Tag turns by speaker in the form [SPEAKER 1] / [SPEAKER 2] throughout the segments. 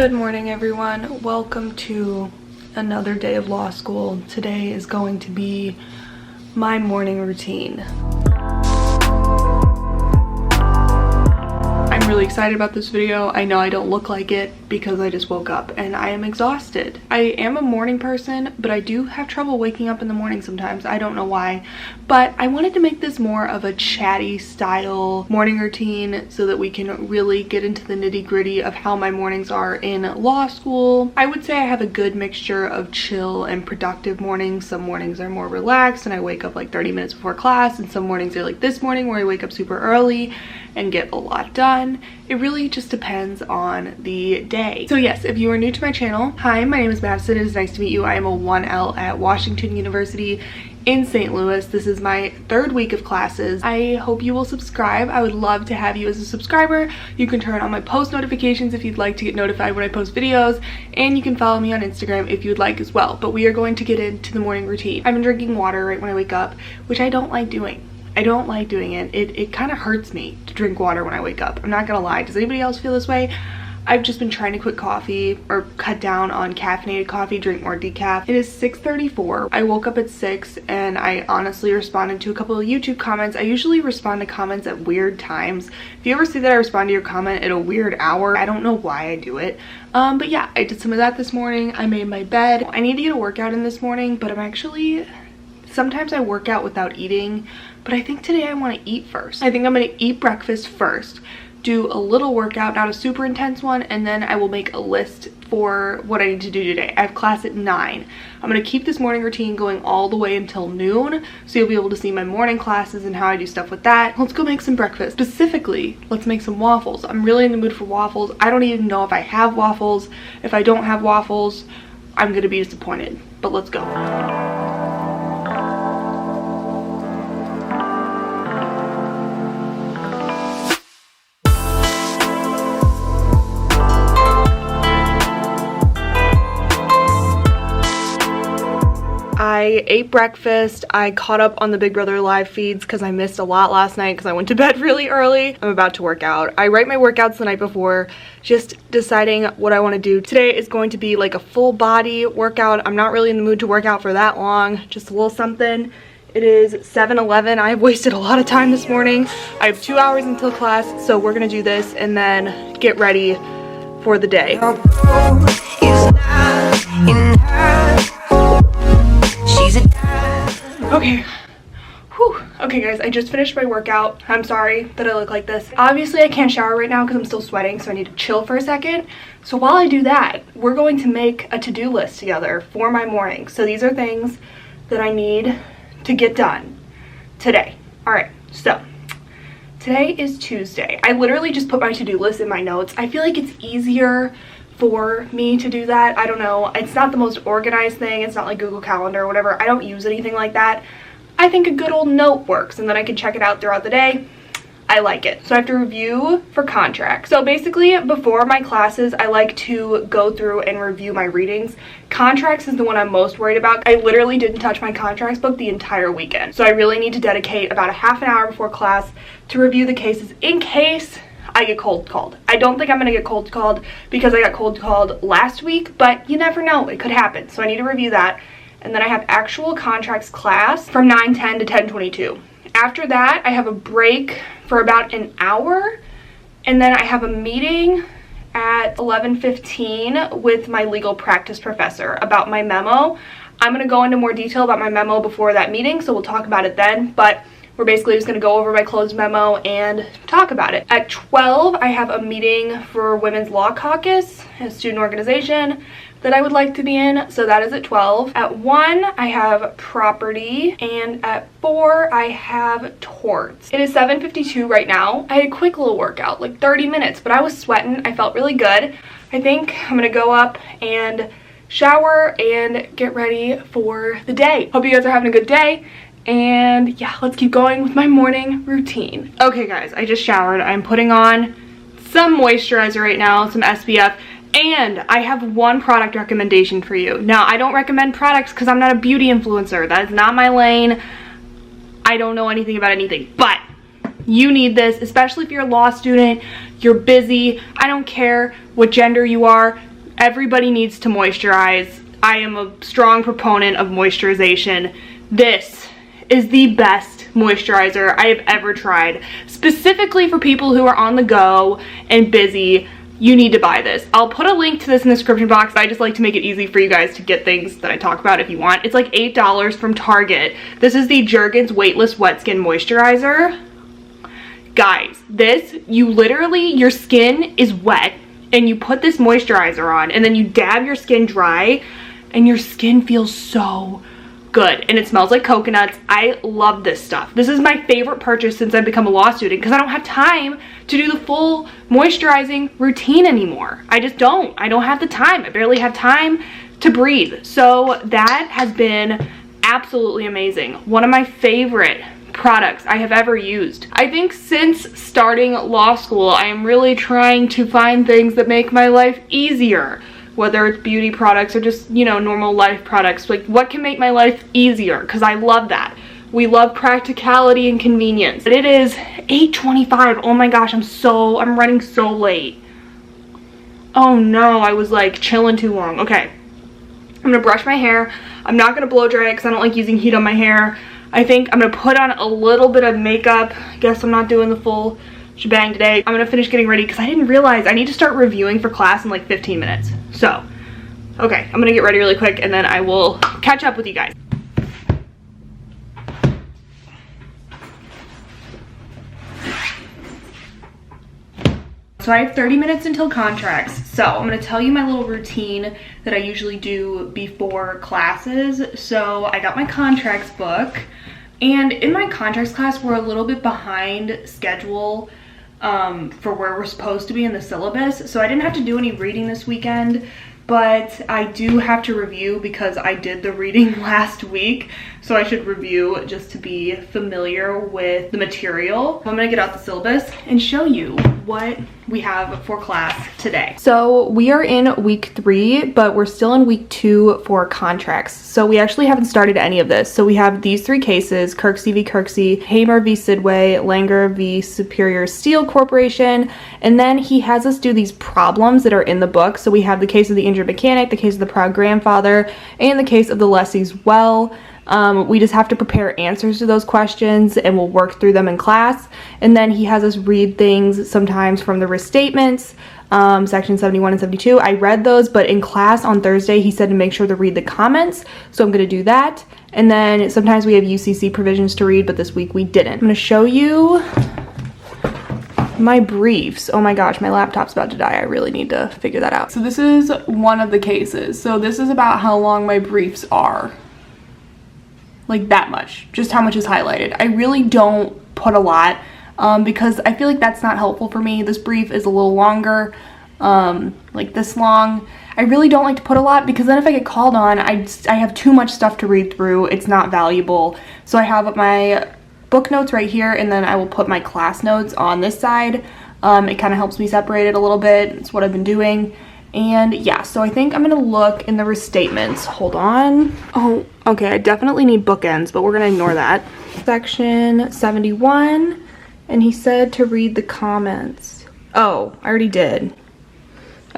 [SPEAKER 1] Good morning, everyone. Welcome to another day of law school. Today is going to be my morning routine. I'm really excited about this video. I know I don't look like it because I just woke up and I am exhausted. I am a morning person, but I do have trouble waking up in the morning sometimes. I don't know why, but I wanted to make this more of a chatty style morning routine so that we can really get into the nitty-gritty of how my mornings are in law school. I would say I have a good mixture of chill and productive mornings. Some mornings are more relaxed and I wake up like 30 minutes before class, and some mornings are like this morning where I wake up super early and get a lot done. It really just depends on the day. So yes, if you are new to my channel, hi, my name is Madison. It is nice to meet you. I am a 1L at Washington University in St. Louis. This is my third week of classes. I hope you will subscribe. I would love to have you as a subscriber. You can turn on my post notifications if you'd like to get notified when I post videos, and you can follow me on Instagram if you'd like as well. But we are going to get into the morning routine. I've been drinking water right when I wake up, which I don't like doing. I don't like doing it. It kind of hurts me to drink water when I wake up. I'm not gonna lie. Does anybody else feel this way? I've just been trying to quit coffee or cut down on caffeinated coffee, drink more decaf. It is 6:34. I woke up at 6 and I honestly responded to a couple of YouTube comments. I usually respond to comments at weird times. If you ever see that I respond to your comment at a weird hour, I don't know why I do it. But yeah, I did some of that this morning. I made my bed. I need to get a workout in this morning, but sometimes I work out without eating, but I think today I want to eat first. I think I'm going to eat breakfast first, do a little workout, not a super intense one, and then I will make a list for what I need to do today. I have class at 9. I'm going to keep this morning routine going all the way until noon, so you'll be able to see my morning classes and how I do stuff with that. Let's go make some breakfast. Specifically, let's make some waffles. I'm really in the mood for waffles. I don't even know if I have waffles. If I don't have waffles, I'm going to be disappointed, but let's go. I ate breakfast. I caught up on the Big Brother live feeds because I missed a lot last night because I went to bed really early. I'm about to work out. I write my workouts the night before, just deciding what I want to do. Today is going to be like a full body workout. I'm not really in the mood to work out for that long, just a little something. It is 7:11. I've wasted a lot of time this morning. I have 2 hours until class, so we're gonna do this and then get ready for the day. Okay. Whew. Okay guys, I just finished my workout. I'm sorry that I look like this. Obviously I can't shower right now because I'm still sweating, so I need to chill for a second. So while I do that, we're going to make a to-do list together for my morning. So these are things that I need to get done today. Alright, so today is Tuesday. I literally just put my to-do list in my notes. I feel like it's easier for me to do that. I don't know. It's not the most organized thing. It's not like Google Calendar or whatever. I don't use anything like that. I think a good old note works, and then I can check it out throughout the day. I like it. So I have to review for contracts. So basically, before my classes, I like to go through and review my readings. Contracts is the one I'm most worried about. I literally didn't touch my contracts book the entire weekend. So I really need to dedicate about a half an hour before class to review the cases in case I get cold called. I don't think I'm gonna get cold called because I got cold called last week, but you never know, it could happen. So I need to review that. And then I have actual contracts class from 9:10 to 10:22. After that, I have a break for about an hour, and then I have a meeting at 11:15 with my legal practice professor about my memo. I'm gonna go into more detail about my memo before that meeting, so we'll talk about it then, but we're basically just going to go over my closed memo and talk about it. At 12, I have a meeting for Women's Law Caucus, a student organization that I would like to be in, so that is at 12. At 1, I have property, and at 4, I have torts. It is 7:52 right now. I had a quick little workout, like 30 minutes, but I was sweating. I felt really good. I think I'm going to go up and shower and get ready for the day. Hope you guys are having a good day. And yeah, let's keep going with my morning routine. Okay guys, I just showered. I'm putting on some moisturizer right now, some SPF, and I have one product recommendation for you. Now, I don't recommend products because I'm not a beauty influencer. That is not my lane. I don't know anything about anything, but you need this, especially if you're a law student, you're busy, I don't care what gender you are, Everybody needs to moisturize. I am a strong proponent of moisturization. This is the best moisturizer I have ever tried. Specifically for people who are on the go and busy, you need to buy this. I'll put a link to this in the description box. I just like to make it easy for you guys to get things that I talk about if you want. It's like $8 from Target. This is the Jergens Weightless Wet Skin Moisturizer. Guys, this, you literally, your skin is wet and you put this moisturizer on and then you dab your skin dry and your skin feels so good and it smells like coconuts. I love this stuff. This is my favorite purchase since I've become a law student because I don't have time to do the full moisturizing routine anymore. I just don't. I don't have the time. I barely have time to breathe. So that has been absolutely amazing. One of my favorite products I have ever used. I think since starting law school, I am really trying to find things that make my life easier. Whether it's beauty products or just, you know, normal life products. Like, what can make my life easier? Because I love that. We love practicality and convenience. But it is 8:25. Oh my gosh, I'm running so late. Oh no, I was like chilling too long. Okay, I'm gonna brush my hair. I'm not gonna blow dry it because I don't like using heat on my hair. I think I'm gonna put on a little bit of makeup. Guess I'm not doing the full shebang today. I'm gonna finish getting ready because I didn't realize I need to start reviewing for class in like 15 minutes. So, okay, I'm gonna get ready really quick and then I will catch up with you guys. So I have 30 minutes until contracts. So I'm gonna tell you my little routine that I usually do before classes. So I got my contracts book, and in my contracts class, we're a little bit behind schedule for where we're supposed to be in the syllabus. So I didn't have to do any reading this weekend, but I do have to review because I did the reading last week. So I should review just to be familiar with the material. I'm gonna get out the syllabus and show you what we have for class today. So we are in week 3, but we're still in week 2 for contracts. So we actually haven't started any of this. So we have these 3 cases: Kirksey v. Kirksey, Hamer v. Sidway, Langer v. Superior Steel Corporation, and then he has us do these problems that are in the book. So we have the case of the injured mechanic, the case of the proud grandfather, and the case of the lessee's well. We just have to prepare answers to those questions and we'll work through them in class. And then he has us read things sometimes from the restatements, section 71 and 72. I read those, but in class on Thursday, he said to make sure to read the comments. So I'm going to do that. And then sometimes we have UCC provisions to read, but this week we didn't. I'm going to show you my briefs. Oh my gosh, my laptop's about to die. I really need to figure that out. So this is one of the cases. So this is about how long my briefs are. Like that much, just how much is highlighted. I really don't put a lot because I feel like that's not helpful for me. This brief is a little longer, like this long. I really don't like to put a lot because then if I get called on, I have too much stuff to read through. It's not valuable. So I have my book notes right here, and then I will put my class notes on this side. It kind of helps me separate it a little bit. It's what I've been doing. And yeah, so I think I'm gonna look in the restatements. Hold on. Oh, okay, I definitely need bookends, but we're gonna ignore that. Section 71, and he said to read the comments. Oh, I already did.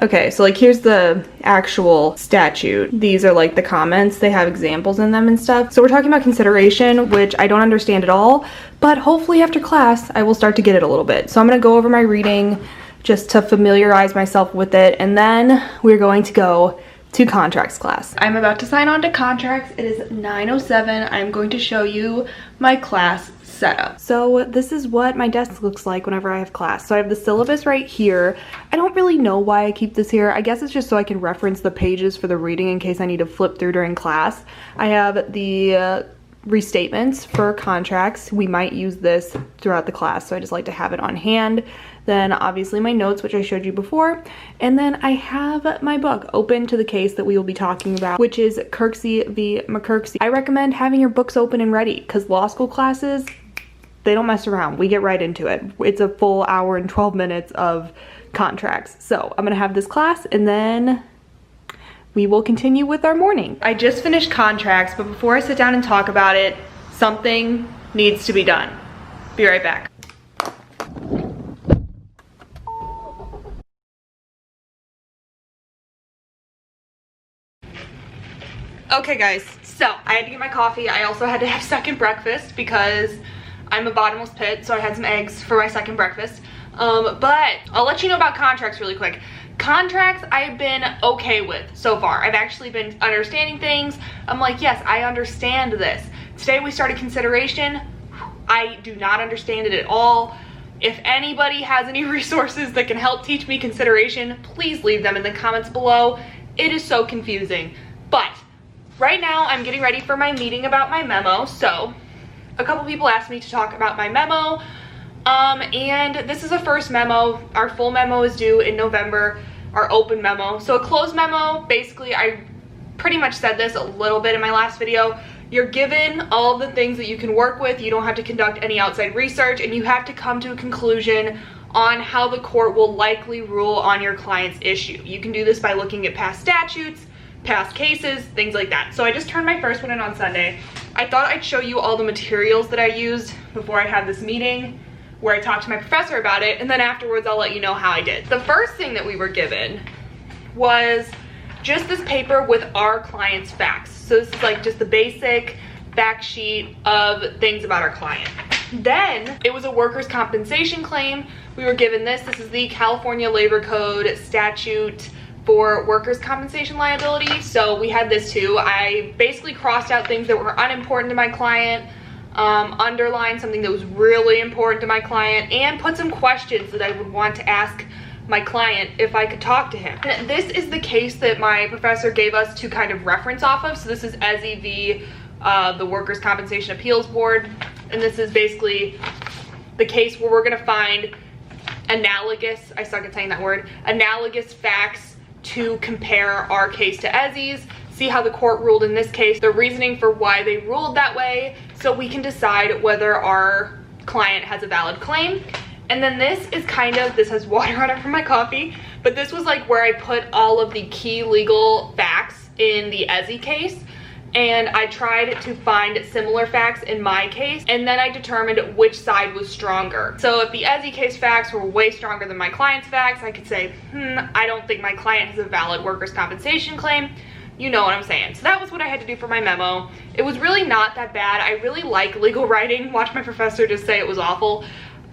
[SPEAKER 1] Okay, so like here's the actual statute. These are like the comments. They have examples in them and stuff. So we're talking about consideration, which I don't understand at all, but hopefully after class, I will start to get it a little bit. So I'm gonna go over my reading just to familiarize myself with it, and then we're going to go to contracts class. I'm about to sign on to contracts. It is 9:07. I'm going to show you my class setup. So this is what my desk looks like whenever I have class. So I have the syllabus right here. I don't really know why I keep this here. I guess it's just so I can reference the pages for the reading in case I need to flip through during class. I have the restatements for contracts. We might use this throughout the class, so I just like to have it on hand. Then obviously my notes, which I showed you before, and then I have my book open to the case that we will be talking about, which is Kirksey v. McKirksey. I recommend having your books open and ready because law school classes, they don't mess around. We get right into it. It's a full hour and 12 minutes of contracts. So I'm gonna have this class and then we will continue with our morning. I just finished contracts, but before I sit down and talk about it, something needs to be done. Be right back. Okay guys, so I had to get my coffee. I also had to have second breakfast because I'm a bottomless pit, so I had some eggs for my second breakfast. But I'll let you know about contracts really quick. Contracts I've been okay with so far. I've actually been understanding things. I'm like, yes, I understand this. Today we started consideration. I do not understand it at all. If anybody has any resources that can help teach me consideration, please leave them in the comments below. It is so confusing. But right now I'm getting ready for my meeting about my memo. So a couple people asked me to talk about my memo. And this is a first memo. Our full memo is due in November, our open memo. So a closed memo, basically, I pretty much said this a little bit in my last video. You're given all the things that you can work with. You don't have to conduct any outside research, and you have to come to a conclusion on how the court will likely rule on your client's issue. You can do this by looking at past statutes, past cases, things like that. So I just turned my first one in on Sunday. I thought I'd show you all the materials that I used before I had this meeting, where I talked to my professor about it, and then afterwards I'll let you know how I did. The first thing that we were given was just this paper with our client's facts. So this is like just the basic fact sheet of things about our client. Then it was a workers' compensation claim. We were given this. This is the California Labor Code statute for workers' compensation liability. So we had this too. I basically crossed out things that were unimportant to my client, underlined something that was really important to my client, and put some questions that I would want to ask my client if I could talk to him. And this is the case that my professor gave us to kind of reference off of. So this is ESE v. the Workers' Compensation Appeals Board, and this is basically the case where we're gonna find analogous, I suck at saying that word, analogous facts to compare our case to ESE's, see how the court ruled in this case, the reasoning for why they ruled that way, so we can decide whether our client has a valid claim. And then this is kind of, this has water on it from my coffee, but this was like where I put all of the key legal facts in the ESE case, and I tried to find similar facts in my case, and then I determined which side was stronger. So if the ESE case facts were way stronger than my client's facts, I could say, I don't think my client has a valid workers' compensation claim. You know what I'm saying. So that was what I had to do for my memo. It was really not that bad. I really like legal writing. Watch my professor just say it was awful.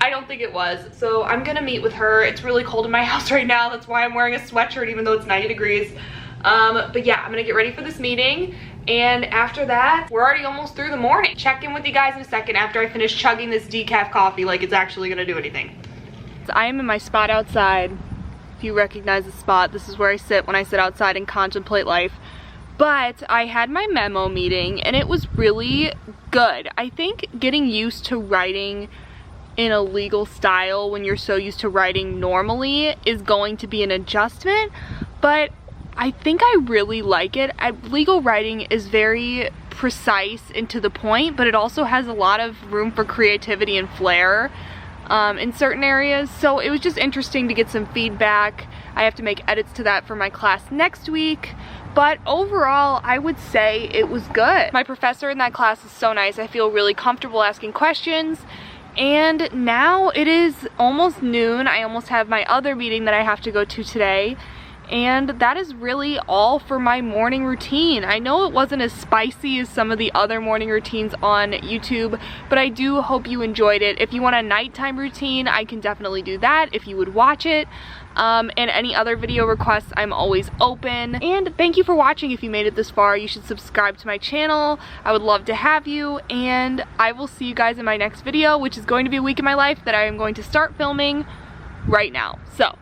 [SPEAKER 1] I don't think it was. So I'm gonna meet with her. It's really cold in my house right now. That's why I'm wearing a sweatshirt even though it's 90 degrees. But yeah, I'm gonna get ready for this meeting. And after that, we're already almost through the morning. Check in with you guys in a second after I finish chugging this decaf coffee like it's actually gonna do anything. So I am in my spot outside. If you recognize the spot, this is where I sit when I sit outside and contemplate life. But I had my memo meeting and it was really good. I think getting used to writing in a legal style when you're so used to writing normally is going to be an adjustment, but I think I really like it. Legal writing is very precise and to the point, but it also has a lot of room for creativity and flair in certain areas. So it was just interesting to get some feedback. I have to make edits to that for my class next week. But overall, I would say it was good. My professor in that class is so nice. I feel really comfortable asking questions. And now it is almost noon. I almost have my other meeting that I have to go to today. And that is really all for my morning routine. I know it wasn't as spicy as some of the other morning routines on YouTube, but I do hope you enjoyed it. If you want a nighttime routine, I can definitely do that if you would watch it. And any other video requests, I'm always open. And thank you for watching. If you made it this far, you should subscribe to my channel. I would love to have you, and I will see you guys in my next video, which is going to be a week in my life that I am going to start filming right now. So,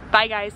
[SPEAKER 1] bye guys.